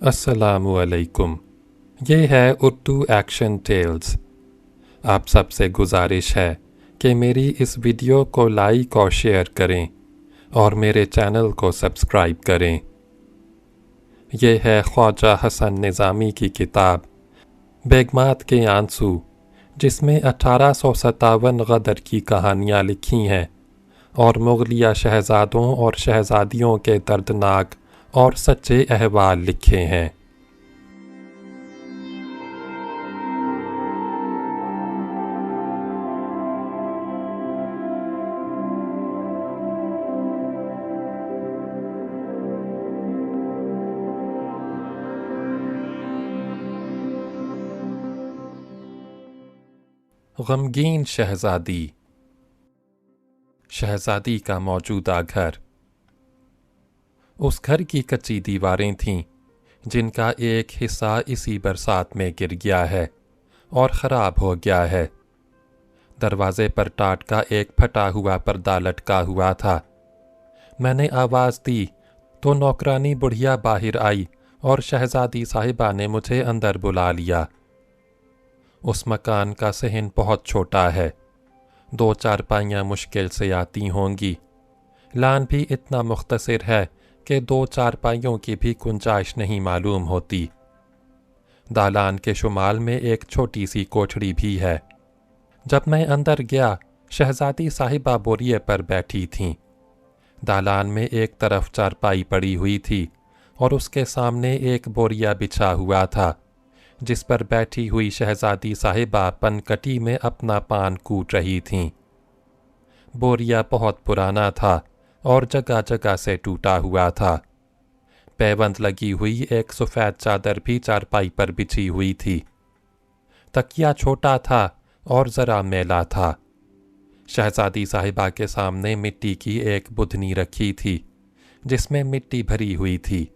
अस्सलामु अलैकुम। ये है उर्दू एक्शन टेल्स। आप सबसे गुजारिश है कि मेरी इस वीडियो को लाइक और शेयर करें और मेरे चैनल को सब्सक्राइब करें। ये है ख्वाजा हसन निज़ामी की किताब बेगमात के आंसू, जिसमें 1857 गदर की कहानियाँ लिखी हैं और मुग़लिया शहज़ादों और शहज़ादियों के दर्दनाक और सच्चे अहवाल लिखे हैं। गमगीन शहज़ादी। शहज़ादी का मौजूदा घर। उस घर की कच्ची दीवारें थीं जिनका एक हिस्सा इसी बरसात में गिर गया है और ख़राब हो गया है। दरवाज़े पर टाट का एक फटा हुआ पर्दा लटका हुआ था। मैंने आवाज़ दी तो नौकरानी बुढ़िया बाहर आई और शहज़ादी साहिबा ने मुझे अंदर बुला लिया। उस मकान का सहन बहुत छोटा है। 2 चारपाइयाँ मुश्किल से आती होंगी। लान भी इतना मुख्तसर है कि 2 चारपाइयों की भी गुंजाइश नहीं मालूम होती। दालान के शुमाल में एक छोटी सी कोठड़ी भी है। जब मैं अंदर गया, शहज़ादी साहिबा बोरिए पर बैठी थीं। दालान में एक तरफ चारपाई पड़ी हुई थी और उसके सामने एक बोरिया बिछा हुआ था, जिस पर बैठी हुई शहज़ादी साहिबा पनकटी में अपना पान कूट रही थीं। बोरिया बहुत पुराना था और जगह जगह से टूटा हुआ था। पैबंद लगी हुई एक सफ़ेद चादर भी चारपाई पर बिछी हुई थी। तकिया छोटा था और ज़रा मैला था। शहज़ादी साहिबा के सामने मिट्टी की एक बुधनी रखी थी जिसमें मिट्टी भरी हुई थी।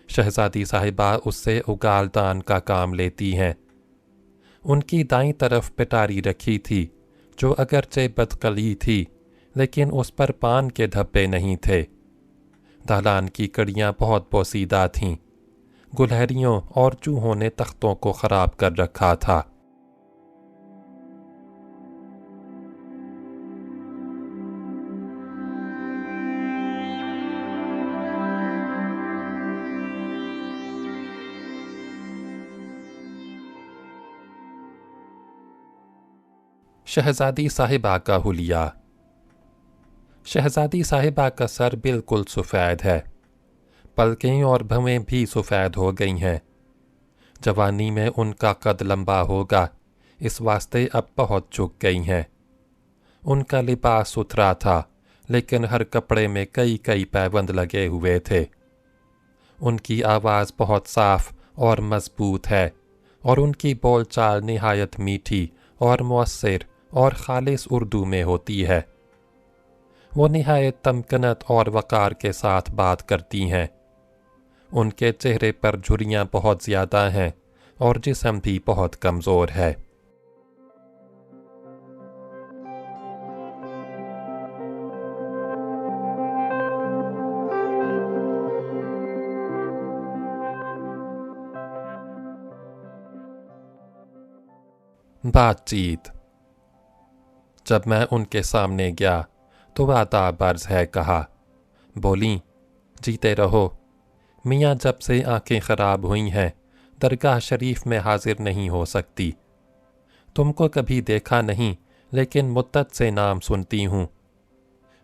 शहज़ादी साहिबा उससे उगालदान का काम लेती हैं। उनकी दाईं तरफ पिटारी रखी थी जो अगरचे बदकली थी, लेकिन उस पर पान के धब्बे नहीं थे। दालान की कड़ियाँ बहुत पोसीदा थीं। गुलहरियों और चूहों ने तख्तों को ख़राब कर रखा था। शहज़ादी साहिबा का हुलिया। शहज़ादी साहिबा का सर बिल्कुल सफ़ेद है। पलकें और भवें भी सफ़ेद हो गई हैं। जवानी में उनका कद लंबा होगा, इस वास्ते अब बहुत झुक गई हैं। उनका लिबास सुथरा था, लेकिन हर कपड़े में कई कई पैबंद लगे हुए थे। उनकी आवाज़ बहुत साफ़ और मज़बूत है और उनकी बोलचाल निहायत मीठी और मुअस्सिर और खालिस उर्दू में होती है। वो निहायत तमकनत और वक़ार के साथ बात करती हैं। उनके चेहरे पर झुर्रियाँ बहुत ज़्यादा हैं और जिस्म भी बहुत कमज़ोर है। बातचीत। जब मैं उनके सामने गया तो आदाब अर्ज़ है कहा। बोलीं, जीते रहो। मियाँ जब से आंखें ख़राब हुई हैं दरगाह शरीफ में हाजिर नहीं हो सकती। तुमको कभी देखा नहीं, लेकिन मुद्दत से नाम सुनती हूँ।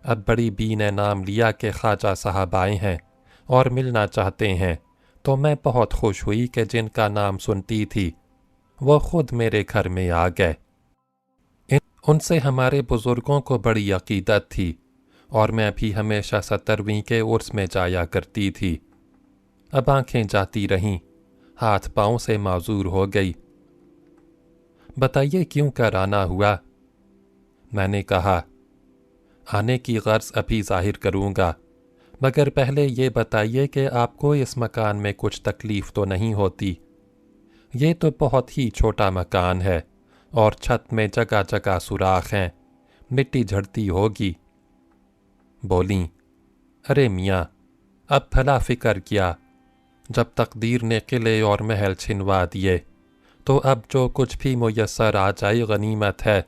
अब बड़ी बी ने नाम लिया कि ख्वाजा साहब आए हैं और मिलना चाहते हैं, तो मैं बहुत खुश हुई कि जिनका नाम सुनती थी वो खुद मेरे घर में आ गए। उनसे हमारे बुज़ुर्गों को बड़ी अक़ीदत थी और मैं भी हमेशा 17वीं के उर्स में जाया करती थी। अब आंखें जाती रहीं, हाथ पाँव से माजूर हो गई। बताइए क्यों कर आना हुआ? मैंने कहा, आने की गर्ज़ अभी ज़ाहिर करूँगा, मगर पहले ये बताइए कि आपको इस मकान में कुछ तकलीफ़ तो नहीं होती। ये तो बहुत ही छोटा मकान है और छत में जगह जगह सुराख हैं, मिट्टी झड़ती होगी। बोलीं, अरे मियाँ, अब भला फ़िक्र किया, जब तकदीर ने किले और महल छिनवा दिए तो अब जो कुछ भी मुयस्सर आ जाए गनीमत है।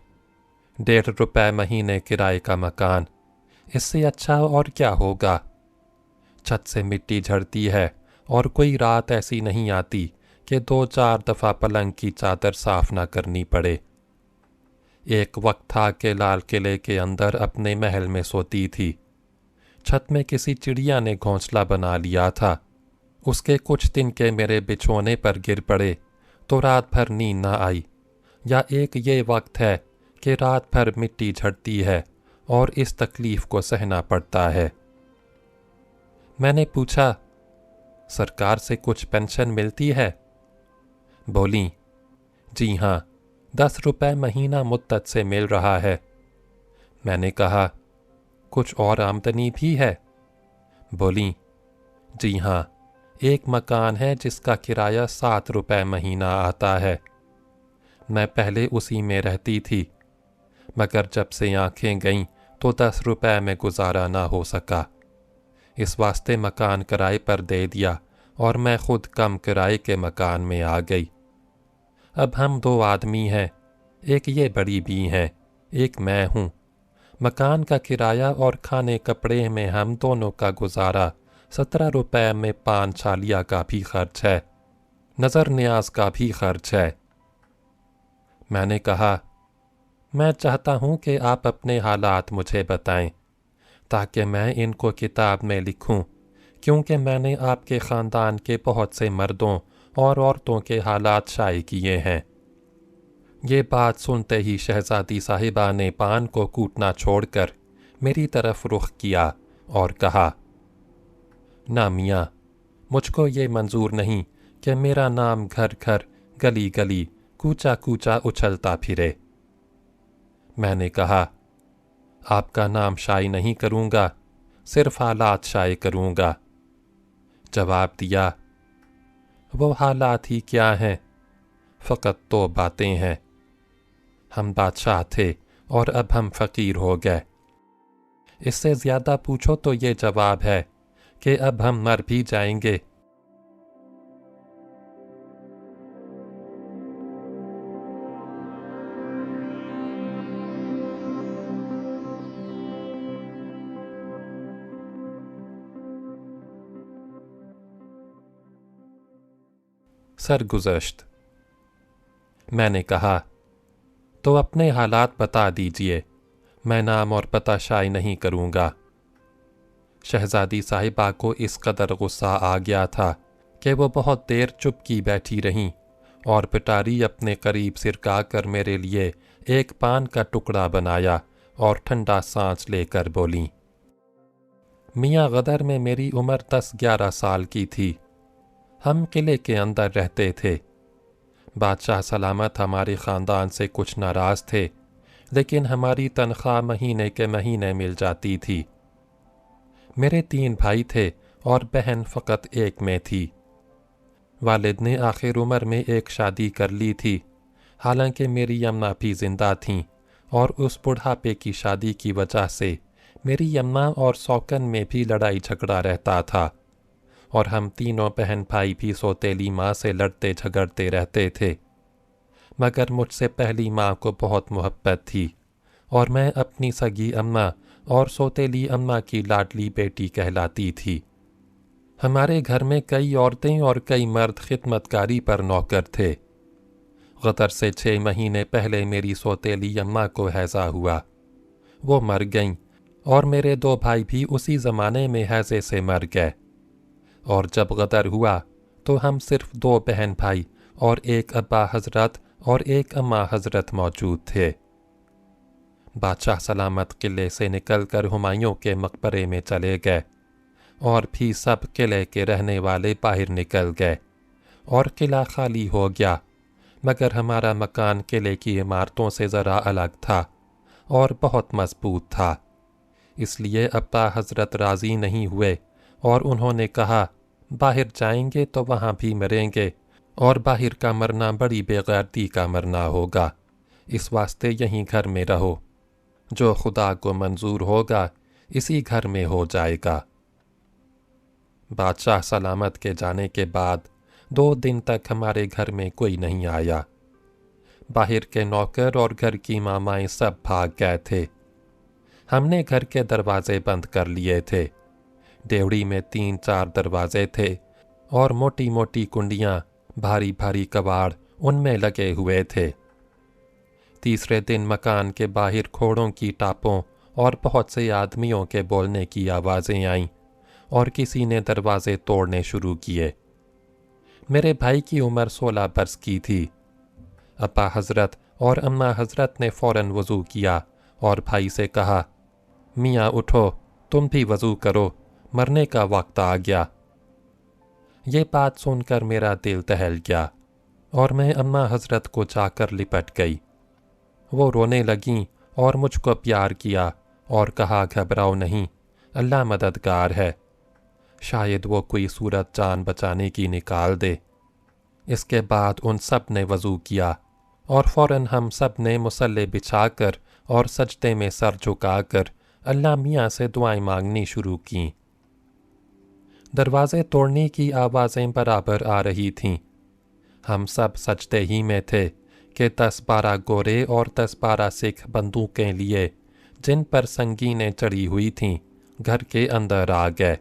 1.5 रुपए महीने किराए का मकान, इससे अच्छा और क्या होगा। छत से मिट्टी झड़ती है और कोई रात ऐसी नहीं आती कि 2-4 दफ़ा पलंग की चादर साफ ना करनी पड़े। एक वक्त था कि लाल किले के अंदर अपने महल में सोती थी। छत में किसी चिड़िया ने घोंसला बना लिया था। उसके कुछ दिन के मेरे बिछोने पर गिर पड़े तो रात भर नींद न आई। या एक ये वक्त है कि रात भर मिट्टी झड़ती है और इस तकलीफ को सहना पड़ता है। मैंने पूछा, सरकार से कुछ पेंशन मिलती है? बोली, जी हाँ, 10 रुपए महीना मुद्दत से मिल रहा है। मैंने कहा, कुछ और आमदनी भी है? बोली, जी हाँ, एक मकान है जिसका किराया 7 रुपए महीना आता है। मैं पहले उसी में रहती थी, मगर जब से आंखें गईं तो 10 रुपए में गुजारा ना हो सका। इस वास्ते मकान किराए पर दे दिया और मैं खुद कम किराए के मकान में आ गई। अब हम 2 आदमी हैं, एक ये बड़ी बी हैं, एक मैं हूँ। मकान का किराया और खाने कपड़े में हम दोनों का गुजारा 17 रुपए में पान छालिया का भी खर्च है, नज़र न्याज का भी खर्च है। मैंने कहा, मैं चाहता हूँ कि आप अपने हालात मुझे बताएं ताकि मैं इनको किताब में लिखूं, क्योंकि मैंने आपके ख़ानदान के बहुत से मर्दों और औरतों के हालात शाये किए हैं। ये बात सुनते ही शहज़ादी साहिबा ने पान को कूटना छोड़कर मेरी तरफ रुख किया और कहा, ना मियाँ, मुझको ये मंजूर नहीं कि मेरा नाम घर घर गली गली कूचा कूचा उछलता फिरे। मैंने कहा, आपका नाम शाये नहीं करूँगा, सिर्फ हालात शाये करूँगा। जवाब दिया, वो हालात ही क्या हैं, फ़कत 2 बातें हैं। हम बादशाह थे और अब हम फ़कीर हो गए। इससे ज़्यादा पूछो तो ये जवाब है कि अब हम मर भी जाएंगे। सरगुज़श्त। मैंने कहा, तो अपने हालात बता दीजिए, मैं नाम और पता शाये नहीं करूँगा। शहज़ादी साहिबा को इस कदर गुस्सा आ गया था कि वो बहुत देर चुप की बैठी रहीं और पिटारी अपने करीब सिरका कर मेरे लिए एक पान का टुकड़ा बनाया और ठंडा सांस लेकर बोली, मियाँ गदर में मेरी उम्र 10-11 साल की थी। हम किले के अंदर रहते थे। बादशाह सलामत हमारे ख़ानदान से कुछ नाराज़ थे, लेकिन हमारी तनख्वाह महीने के महीने मिल जाती थी। मेरे 3 भाई थे और बहन फ़कत एक में थी। वालिद ने आखिर उम्र में एक शादी कर ली थी, हालांकि मेरी अम्मा भी ज़िंदा थीं और उस बुढ़ापे की शादी की वजह से मेरी अम्मा और सौकन में भी लड़ाई झगड़ा रहता था और हम तीनों बहन भाई भी सौतेली माँ से लड़ते झगड़ते रहते थे। मगर मुझसे पहली माँ को बहुत मोहब्बत थी और मैं अपनी सगी अम्मा और सौतेली अम्मा की लाडली बेटी कहलाती थी। हमारे घर में कई औरतें और कई मर्द खिदमतकारी पर नौकर थे। गदर से 6 महीने पहले मेरी सौतेली अम्मा को हैज़ा हुआ। वो मर गईं और मेरे 2 भाई भी उसी ज़माने में हैज़े से मर गए। और जब गदर हुआ तो हम सिर्फ 2 बहन भाई और एक अब्बा हज़रत और एक अम्मा हज़रत मौजूद थे। बादशाह सलामत किले से निकलकर हुमायूं के मकबरे में चले गए और भी सब किले के रहने वाले बाहर निकल गए और किला खाली हो गया, मगर हमारा मकान किले की इमारतों से ज़रा अलग था और बहुत मजबूत था। इसलिए अब्बा हज़रत राज़ी नहीं हुए और उन्होंने कहा, बाहर जाएंगे तो वहाँ भी मरेंगे और बाहर का मरना बड़ी बेगैरती का मरना होगा, इस वास्ते यहीं घर में रहो। जो खुदा को मंजूर होगा इसी घर में हो जाएगा। बादशाह सलामत के जाने के बाद 2 दिन तक हमारे घर में कोई नहीं आया। बाहर के नौकर और घर की मामाएं सब भाग गए थे। हमने घर के दरवाजे बंद कर लिए थे। डेवड़ी में 3-4 दरवाजे थे और मोटी मोटी कुंडियां, भारी भारी कबाड़ उनमें लगे हुए थे। तीसरे दिन मकान के बाहर घोड़ों की टापों और बहुत से आदमियों के बोलने की आवाज़ें आईं और किसी ने दरवाजे तोड़ने शुरू किए। मेरे भाई की उम्र 16 बरस की थी। अब्बा हज़रत और अम्मा हज़रत ने फ़ौरन वज़ू किया और भाई से कहा, मियाँ उठो, तुम भी वज़ू करो, मरने का वक्त आ गया। ये बात सुनकर मेरा दिल दहल गया और मैं अम्मा हज़रत को जाकर लिपट गई। वो रोने लगीं और मुझको प्यार किया और कहा, घबराओ नहीं, अल्लाह मददगार है, शायद वो कोई सूरत जान बचाने की निकाल दे। इसके बाद उन सब ने वज़ू किया और फ़ौरन हम सब ने मुसल्ले बिछाकर और सजदे में सर झुकाकर अल्लाह मियाँ से दुआएं मांगनी शुरू कीं। दरवाज़े तोड़ने की आवाज़ें बराबर आ रही थीं। हम सब सजदे ही में थे कि 10-12 गोरे और 10-12 सिख बंदूकें लिए, जिन पर संगीनें चढ़ी हुई थीं, घर के अंदर आ गए।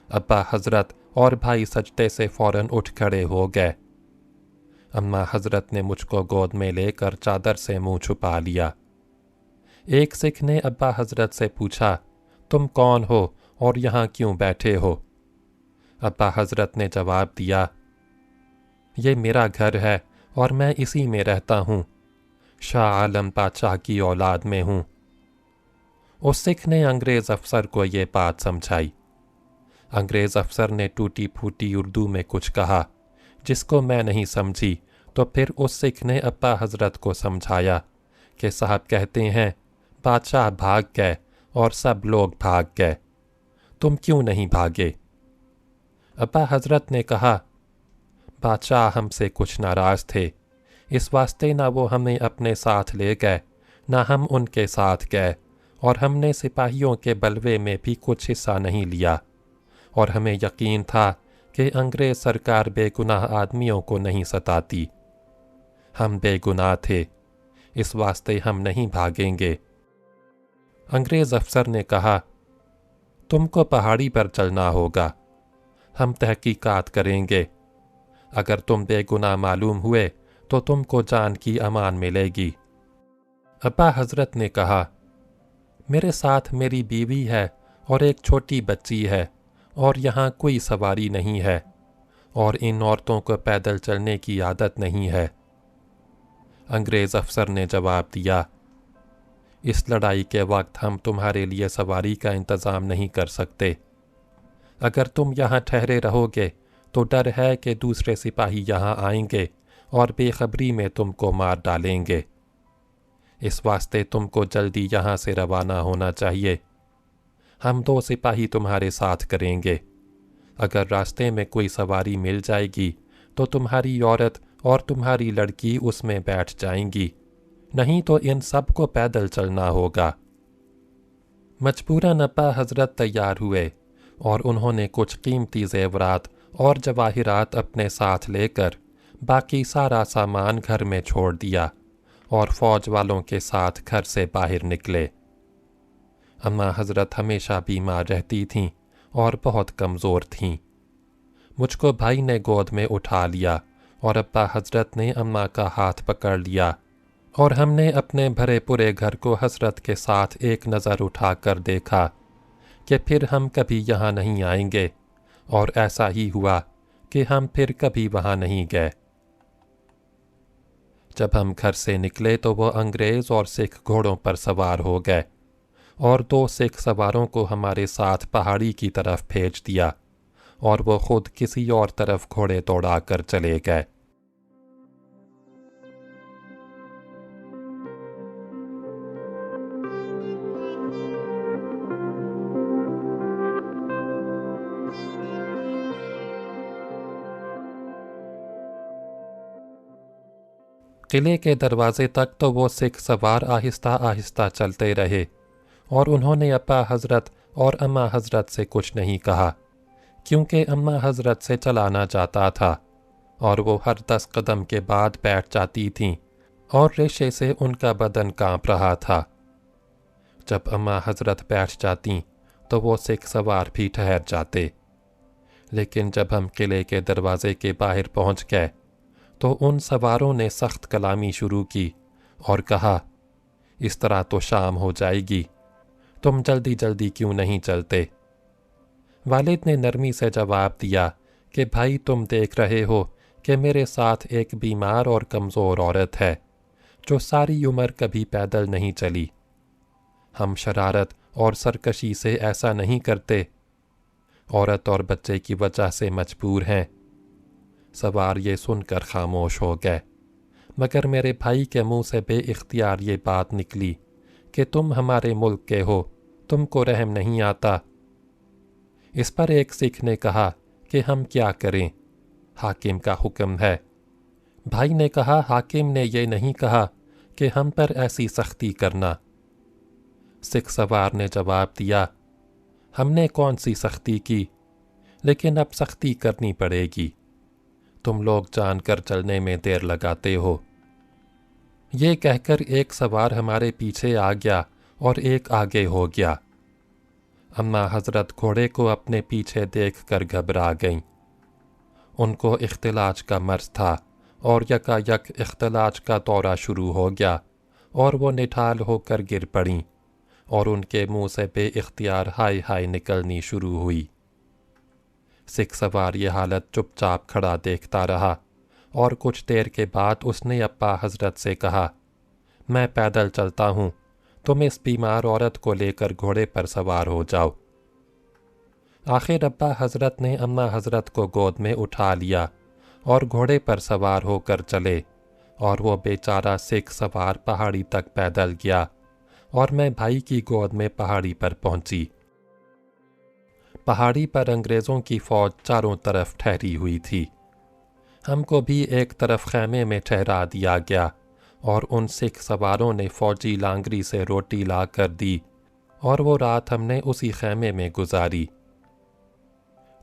अब्बा हज़रत और भाई सजदे से फ़ौरन उठ खड़े हो गए। अम्मा हज़रत ने मुझको गोद में लेकर चादर से मुंह छुपा लिया। एक सिख ने अब्बा हज़रत से पूछा, तुम कौन हो और यहाँ क्यों बैठे हो? अब्बा हज़रत ने जवाब दिया, ये मेरा घर है और मैं इसी में रहता हूँ, शाह आलम बादशाह की औलाद में हूँ। उस सिख ने अंग्रेज़ अफसर को ये बात समझाई। अंग्रेज़ अफसर ने टूटी फूटी उर्दू में कुछ कहा जिसको मैं नहीं समझी, तो फिर उस सिख ने अब्बा हज़रत को समझाया कि साहब कहते हैं बादशाह भाग गए और सब लोग भाग गए, तुम क्यों नहीं भागे? अब्बा हज़रत ने कहा, बादशाह हमसे कुछ नाराज़ थे, इस वास्ते ना वो हमें अपने साथ ले गए ना हम उनके साथ गए, और हमने सिपाहियों के बलवे में भी कुछ हिस्सा नहीं लिया, और हमें यकीन था कि अंग्रेज़ सरकार बेगुनाह आदमियों को नहीं सताती। हम बेगुनाह थे, इस वास्ते हम नहीं भागेंगे। अंग्रेज़ अफसर ने कहा, तुमको पहाड़ी पर चलना होगा, हम तहकीकात करेंगे, अगर तुम बेगुनाह मालूम हुए तो तुमको जान की अमान मिलेगी। अब्बा हज़रत ने कहा, मेरे साथ मेरी बीवी है और एक छोटी बच्ची है और यहाँ कोई सवारी नहीं है, और इन औरतों को पैदल चलने की आदत नहीं है। अंग्रेज़ अफसर ने जवाब दिया, इस लड़ाई के वक्त हम तुम्हारे लिए सवारी का इंतज़ाम नहीं कर सकते। अगर तुम यहाँ ठहरे रहोगे तो डर है कि दूसरे सिपाही यहाँ आएंगे और बेखबरी में तुमको मार डालेंगे। इस वास्ते तुमको जल्दी यहाँ से रवाना होना चाहिए। हम 2 सिपाही तुम्हारे साथ करेंगे। अगर रास्ते में कोई सवारी मिल जाएगी तो तुम्हारी औरत और तुम्हारी लड़की उसमें बैठ जाएंगी, नहीं तो इन सब को पैदल चलना होगा। मजबूरन अब्बा हज़रत तैयार हुए और उन्होंने कुछ कीमती ज़ेवरात और जवाहिरात अपने साथ लेकर बाकी सारा सामान घर में छोड़ दिया और फ़ौज वालों के साथ घर से बाहर निकले। अम्मा हज़रत हमेशा बीमार रहती थीं और बहुत कमज़ोर थीं। मुझको भाई ने गोद में उठा लिया और अब्बा हज़रत ने अम्मा का हाथ पकड़ लिया और हमने अपने भरे पूरे घर को हसरत के साथ एक नज़र उठाकर देखा कि फिर हम कभी यहाँ नहीं आएंगे, और ऐसा ही हुआ कि हम फिर कभी वहाँ नहीं गए। जब हम घर से निकले तो वो अंग्रेज़ और सिख घोड़ों पर सवार हो गए और 2 सिख सवारों को हमारे साथ पहाड़ी की तरफ भेज दिया और वो खुद किसी और तरफ घोड़े दौड़ा कर चले गए। किले के दरवाजे तक तो वो सिख सवार आहिस्ता आहिस्ता चलते रहे और उन्होंने अब्बा हज़रत और अम्मा हज़रत से कुछ नहीं कहा کیونکہ اماں حضرت سے چلا نہ جاتا تھا اور وہ ہر 10 قدم کے بعد بیٹھ جاتی تھیں اور ریشے سے ان کا بدن کانپ رہا تھا۔ جب اماں حضرت بیٹھ جاتیں تو وہ سکھ سوار بھی ٹھہر جاتے، لیکن جب ہم قلعے کے دروازے کے باہر پہنچ گئے تو ان سواروں نے سخت کلامی شروع کی اور کہا، اس طرح تو شام ہو جائے گی، تم جلدی جلدی کیوں نہیں چلتے؟ والد نے نرمی سے جواب دیا کہ بھائی تم دیکھ رہے ہو کہ میرے ساتھ ایک بیمار اور کمزور عورت ہے جو ساری عمر کبھی پیدل نہیں چلی۔ ہم شرارت اور سرکشی سے ایسا نہیں کرتے، عورت اور بچے کی وجہ سے مجبور ہیں۔ سوار یہ سن کر خاموش ہو گئے، مگر میرے بھائی کے منہ سے بے اختیار یہ بات نکلی کہ تم ہمارے ملک کے ہو، تم کو رحم نہیں آتا۔ اس پر ایک سکھ نے کہا کہ ہم کیا کریں، حاکم کا حکم ہے۔ بھائی نے کہا، حاکم نے یہ نہیں کہا کہ ہم پر ایسی سختی کرنا۔ سکھ سوار نے جواب دیا، ہم نے کون سی سختی کی، لیکن اب سختی کرنی پڑے گی، تم لوگ جان کر چلنے میں دیر لگاتے ہو۔ یہ کہہ کر ایک سوار ہمارے پیچھے آ گیا اور ایک آگے ہو گیا۔ اماں حضرت گھوڑے کو اپنے پیچھے دیکھ کر گھبرا گئیں۔ ان کو اختلاج کا مرض تھا اور یکا یک اختلاج کا دورہ شروع ہو گیا اور وہ نڈھال ہو کر گر پڑیں اور ان کے منہ سے بے اختیار ہائے ہائے نکلنی شروع ہوئی۔ سکھ سوار یہ حالت چپ چاپ کھڑا دیکھتا رہا اور کچھ دیر کے بعد اس نے ابا حضرت سے کہا، میں پیدل چلتا ہوں، تم اس بیمار عورت کو لے کر گھوڑے پر سوار ہو جاؤ۔ آخر ابا حضرت نے اماں حضرت کو گود میں اٹھا لیا اور گھوڑے پر سوار ہو کر چلے اور وہ بیچارہ سکھ سوار پہاڑی تک پیدل گیا اور میں بھائی کی گود میں پہاڑی پر پہنچی۔ پہاڑی پر انگریزوں کی فوج چاروں طرف ٹھہری ہوئی تھی۔ ہم کو بھی ایک طرف خیمے میں ٹھہرا دیا گیا اور ان سکھ سواروں نے فوجی لانگری سے روٹی لا کر دی اور وہ رات ہم نے اسی خیمے میں گزاری۔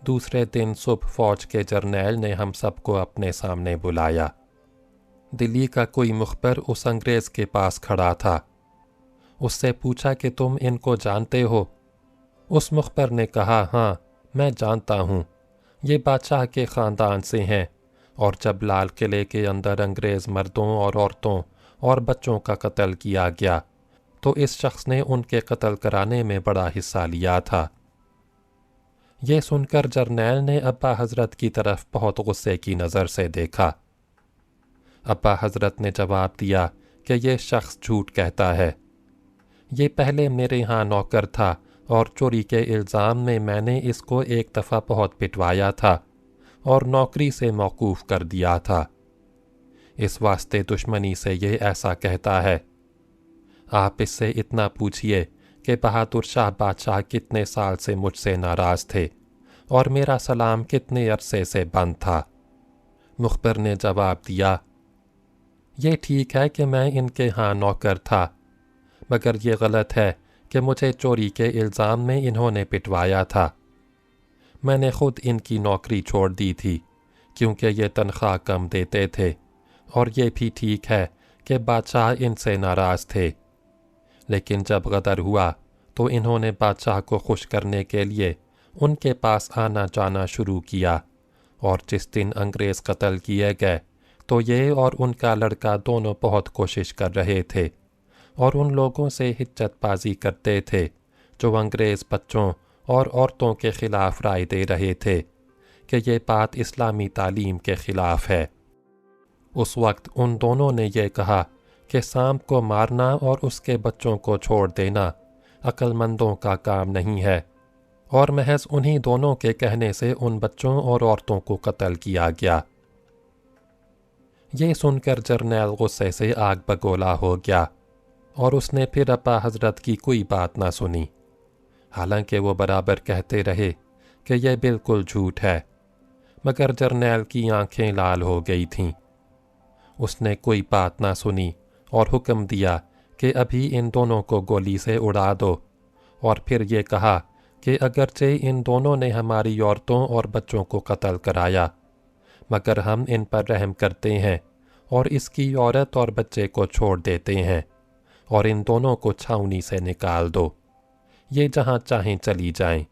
دوسرے دن صبح فوج کے جرنیل نے ہم سب کو اپنے سامنے بلایا۔ دلی کا کوئی مخبر اس انگریز کے پاس کھڑا تھا۔ اس سے پوچھا کہ تم ان کو جانتے ہو؟ اس مخبر نے کہا، ہاں میں جانتا ہوں، یہ بادشاہ کے خاندان سے ہیں، اور جب لال قلعے کے اندر انگریز مردوں اور عورتوں اور بچوں کا قتل کیا گیا تو اس شخص نے ان کے قتل کرانے میں بڑا حصہ لیا تھا۔ یہ سن کر جرنیل نے ابا حضرت کی طرف بہت غصے کی نظر سے دیکھا۔ ابا حضرت نے جواب دیا کہ یہ شخص جھوٹ کہتا ہے، یہ پہلے میرے ہاں نوکر تھا اور چوری کے الزام میں نے اس کو ایک دفعہ بہت پٹوایا تھا اور نوکری سے موقوف کر دیا تھا، اس واسطے دشمنی سے یہ ایسا کہتا ہے۔ آپ اس سے اتنا پوچھئے کہ بہادر شاہ بادشاہ کتنے سال سے مجھ سے ناراض تھے اور میرا سلام کتنے عرصے سے بند تھا۔ مخبر نے جواب دیا، یہ ٹھیک ہے کہ میں ان کے ہاں نوکر تھا، مگر یہ غلط ہے کہ مجھے چوری کے الزام میں انہوں نے پٹوایا تھا۔ میں نے خود ان کی نوکری چھوڑ دی تھی کیونکہ یہ تنخواہ کم دیتے تھے، اور یہ بھی ٹھیک ہے کہ بادشاہ ان سے ناراض تھے، لیکن جب غدر ہوا تو انہوں نے بادشاہ کو خوش کرنے کے لیے ان کے پاس آنا جانا شروع کیا، اور جس دن انگریز قتل کیے گئے تو یہ اور ان کا لڑکا دونوں بہت کوشش کر رہے تھے اور ان لوگوں سے حجت بازی کرتے تھے جو انگریز بچوں اور عورتوں کے خلاف رائے دے رہے تھے کہ یہ بات اسلامی تعلیم کے خلاف ہے۔ اس وقت ان دونوں نے یہ کہا کہ سانپ کو مارنا اور اس کے بچوں کو چھوڑ دینا عقل مندوں کا کام نہیں ہے، اور محض انہی دونوں کے کہنے سے ان بچوں اور عورتوں کو قتل کیا گیا۔ یہ سن کر جرنیل غصے سے آگ بگولا ہو گیا اور اس نے پھر ابا حضرت کی کوئی بات نہ سنی، حالانکہ وہ برابر کہتے رہے کہ یہ بالکل جھوٹ ہے، مگر جرنیل کی آنکھیں لال ہو گئی تھیں۔ اس نے کوئی بات نہ سنی اور حکم دیا کہ ابھی ان دونوں کو گولی سے اڑا دو، اور پھر یہ کہا کہ اگرچہ ان دونوں نے ہماری عورتوں اور بچوں کو قتل کرایا، مگر ہم ان پر رحم کرتے ہیں اور اس کی عورت اور بچے کو چھوڑ دیتے ہیں، اور ان دونوں کو چھاؤنی سے نکال دو، یہ جہاں چاہیں چلی جائیں۔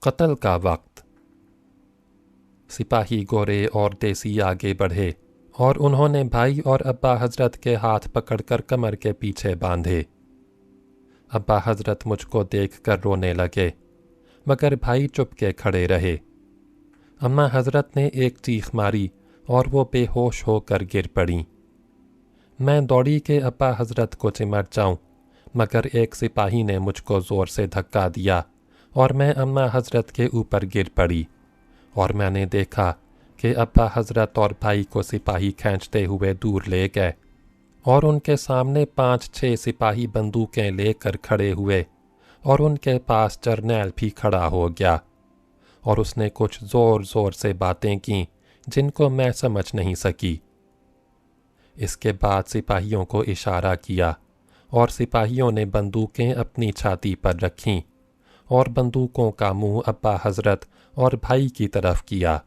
قتل کا وقت۔ سپاہی گورے اور دیسی آگے بڑھے اور انہوں نے بھائی اور ابا حضرت کے ہاتھ پکڑ کر کمر کے پیچھے باندھے۔ ابا حضرت مجھ کو دیکھ کر رونے لگے، مگر بھائی چپ کے کھڑے رہے۔ اماں حضرت نے ایک چیخ ماری اور وہ بے ہوش ہو کر گر پڑیں۔ میں دوڑی کہ ابا حضرت کو چمٹ جاؤں، مگر ایک سپاہی نے مجھ کو زور سے دھکا دیا اور میں اماں حضرت کے اوپر گر پڑی، اور میں نے دیکھا کہ ابا حضرت اور بھائی کو سپاہی کھینچتے ہوئے دور لے گئے، اور ان کے سامنے 5-6 سپاہی بندوقیں لے کر کھڑے ہوئے، اور ان کے پاس جرنیل بھی کھڑا ہو گیا، اور اس نے کچھ زور زور سے باتیں کیں جن کو میں سمجھ نہیں سکی۔ اس کے بعد سپاہیوں کو اشارہ کیا، اور سپاہیوں نے بندوقیں اپنی چھاتی پر رکھیں، اور بندوقوں کا منہ ابا حضرت اور بھائی کی طرف کیا۔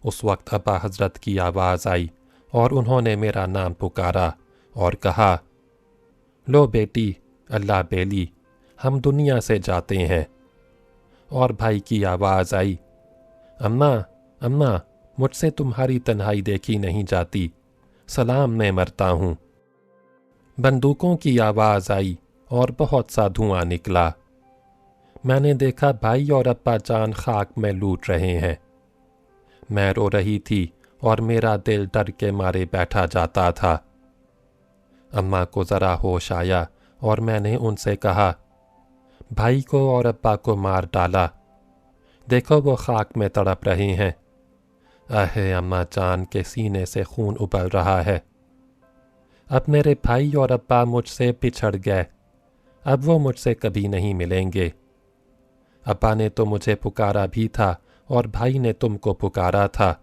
اس وقت ابا حضرت کی آواز آئی اور انہوں نے میرا نام پکارا اور کہا، لو بیٹی، اللہ بیلی، ہم دنیا سے جاتے ہیں۔ اور بھائی کی آواز آئی، اماں، اماں، مجھ سے تمہاری تنہائی دیکھی نہیں جاتی، سلام، میں مرتا ہوں۔ بندوقوں کی آواز آئی اور بہت سا دھواں نکلا۔ میں نے دیکھا بھائی اور ابا جان خاک میں لوٹ رہے ہیں۔ میں رو رہی تھی اور میرا دل ڈر کے مارے بیٹھا جاتا تھا۔ اماں کو ذرا ہوش آیا اور میں نے ان سے کہا، بھائی کو اور ابا کو مار ڈالا، دیکھو وہ خاک میں تڑپ رہے ہیں۔ اماں جان کے سینے سے خون ابل رہا ہے۔ اب میرے بھائی اور ابا مجھ سے بچھڑ گئے، اب وہ مجھ سے کبھی نہیں ملیں گے۔ ابا نے تو مجھے پکارا بھی تھا اور بھائی نے تم کو پکارا تھا۔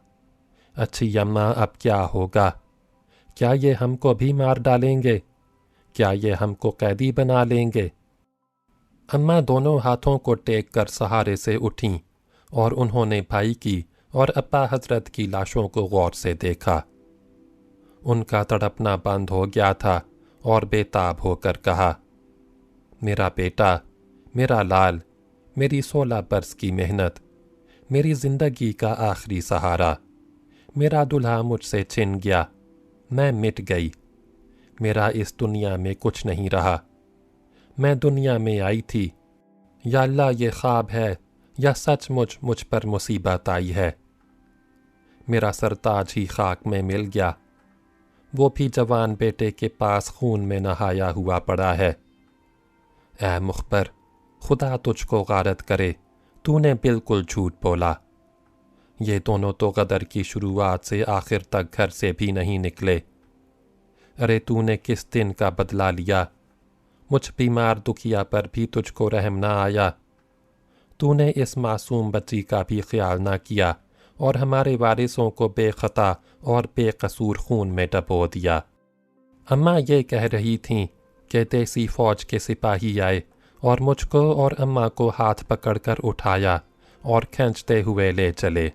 اچھی اماں، اب کیا ہوگا؟ کیا یہ ہم کو بھی مار ڈالیں گے؟ کیا یہ ہم کو قیدی بنا لیں گے؟ اماں دونوں ہاتھوں کو ٹیک کر سہارے سے اٹھیں اور انہوں نے بھائی کی اور ابا حضرت کی لاشوں کو غور سے دیکھا۔ ان کا تڑپنا بند ہو گیا تھا اور بے تاب ہو کر کہا، میرا بیٹا، میرا لال، میری 16 برس کی محنت، میری زندگی کا آخری سہارا، میرا دلہا مجھ سے چھن گیا، میں مٹ گئی، میرا اس دنیا میں کچھ نہیں رہا۔ میں دنیا میں آئی تھی، یا اللہ یہ خواب ہے یا سچ مجھ پر مصیبت آئی ہے۔ میرا سرتاج ہی خاک میں مل گیا، وہ بھی جوان بیٹے کے پاس خون میں نہایا ہوا پڑا ہے۔ اے مخبر، خدا تجھ کو غارت کرے، تو نے بالکل جھوٹ بولا۔ یہ دونوں تو غدر کی شروعات سے آخر تک گھر سے بھی نہیں نکلے۔ ارے تو نے کس دن کا بدلہ لیا؟ مجھ بیمار دکھیا پر بھی تجھ کو رحم نہ آیا۔ تو نے اس معصوم بچی کا بھی خیال نہ کیا اور ہمارے وارثوں کو بے خطا اور بے قصور خون میں ڈبو دیا۔ اماں یہ کہہ رہی تھیں کہ دیسی فوج کے سپاہی آئے اور مجھ کو اور اماں کو ہاتھ پکڑ کر اٹھایا اور کھینچتے ہوئے لے چلے۔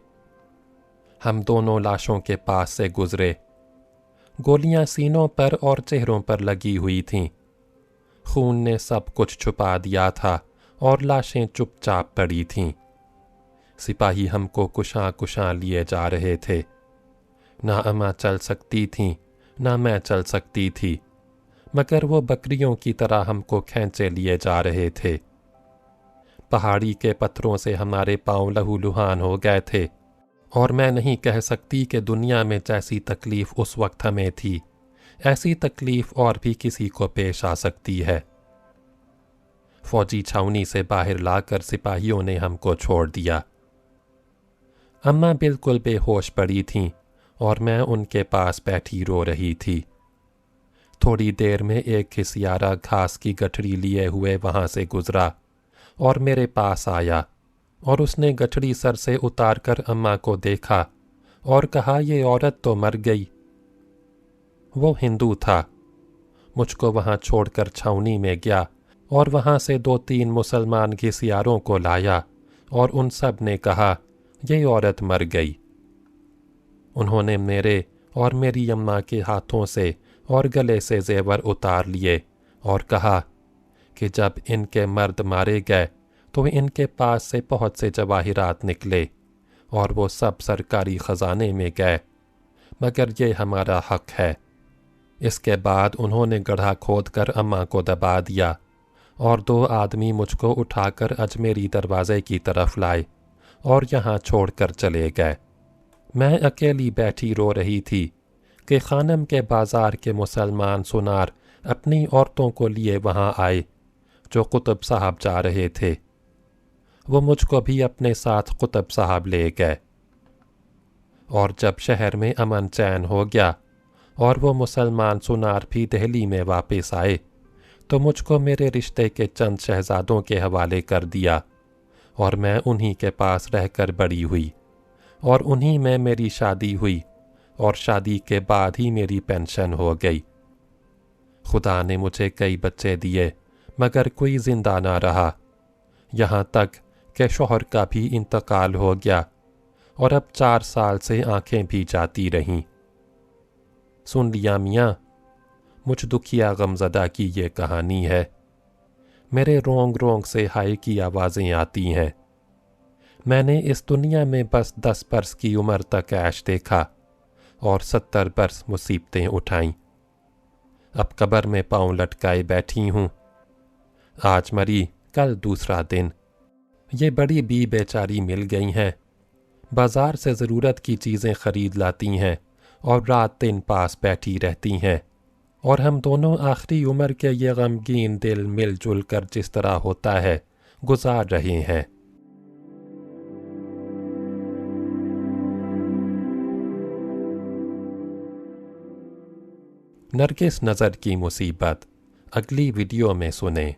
ہم دونوں لاشوں کے پاس سے گزرے۔ گولیاں سینوں پر اور چہروں پر لگی ہوئی تھیں۔ خون نے سب کچھ چھپا دیا تھا اور لاشیں چپ چاپ پڑی تھیں۔ سپاہی ہم کو کشاں کشاں لیے جا رہے تھے۔ نہ اماں چل سکتی تھیں، نہ میں چل سکتی تھی، مگر وہ بکریوں کی طرح ہم کو کھینچے لیے جا رہے تھے۔ پہاڑی کے پتھروں سے ہمارے پاؤں لہو لہان ہو گئے تھے، اور میں نہیں کہہ سکتی کہ دنیا میں جیسی تکلیف اس وقت ہمیں تھی، ایسی تکلیف اور بھی کسی کو پیش آ سکتی ہے۔ فوجی چھاؤنی سے باہر لا کر سپاہیوں نے ہم کو چھوڑ دیا۔ اماں بالکل بے ہوش پڑی تھیں اور میں ان کے پاس بیٹھی رو رہی تھی۔ تھوڑی دیر میں ایک گھسیارا گھاس کی گٹھڑی لیے ہوئے وہاں سے گزرا اور میرے پاس آیا और उसने गठड़ी सर से उतार कर अम्मा को देखा और कहा, ये औरत तो मर गई। वो हिंदू था। मुझको वहाँ छोड़कर छावनी में गया और वहाँ से 2-3 मुसलमान घिसियारों को लाया और उन सब ने कहा, ये औरत मर गई। उन्होंने मेरे और मेरी अम्मा के हाथों से और गले से जेवर उतार लिए और कहा कि जब इनके मर्द मारे गए तो इनके पास से बहुत से जवाहिरात निकले और वो सब सरकारी ख़जाने में गए, मगर ये हमारा हक़ है। इसके बाद उन्होंने गड्ढा खोद कर अम्मा को दबा दिया और 2 आदमी मुझको उठाकर अजमेरी दरवाज़े की तरफ लाए और यहाँ छोड़कर चले गए। मैं अकेली बैठी रो रही थी कि खानम के बाज़ार के मुसलमान सुनार अपनी औरतों को लिए वहाँ आए जो कुतुब साहब जा रहे थे। वो मुझको भी अपने साथ कुतुब साहब ले गए। और जब शहर में अमन चैन हो गया और वो मुसलमान सुनार भी दिल्ली में वापस आए तो मुझको मेरे रिश्ते के चंद शहजादों के हवाले कर दिया और मैं उन्हीं के पास रहकर बड़ी हुई और उन्हीं में मेरी शादी हुई और शादी के बाद ही मेरी पेंशन हो गई। खुदा ने मुझे कई बच्चे दिए मगर कोई जिंदा ना रहा, यहाँ तक कि शौहर का भी इंतकाल हो गया और अब 4 साल से आंखें भी जाती रहीं। सुन लिया मियाँ, मुझ दुखिया गमज़दा की ये कहानी है। मेरे रोंग रोंग से हाय की आवाज़ें आती हैं। मैंने इस दुनिया में बस 10 बरस की उम्र तक ऐश देखा और 70 बरस मुसीबतें उठाईं। अब कब्र में पाँव लटकाए बैठी हूँ। आज मरी, कल दूसरा दिन। ये बड़ी बी बेचारी मिल गई हैं। बाज़ार से ज़रूरत की चीज़ें ख़रीद लाती हैं और रात दिन पास बैठी रहती हैं और हम दोनों आखिरी उम्र के ये गमगीन दिल मिलजुल कर जिस तरह होता है गुजार रहे हैं। नरगिस नज़र की मुसीबत अगली वीडियो में सुनें।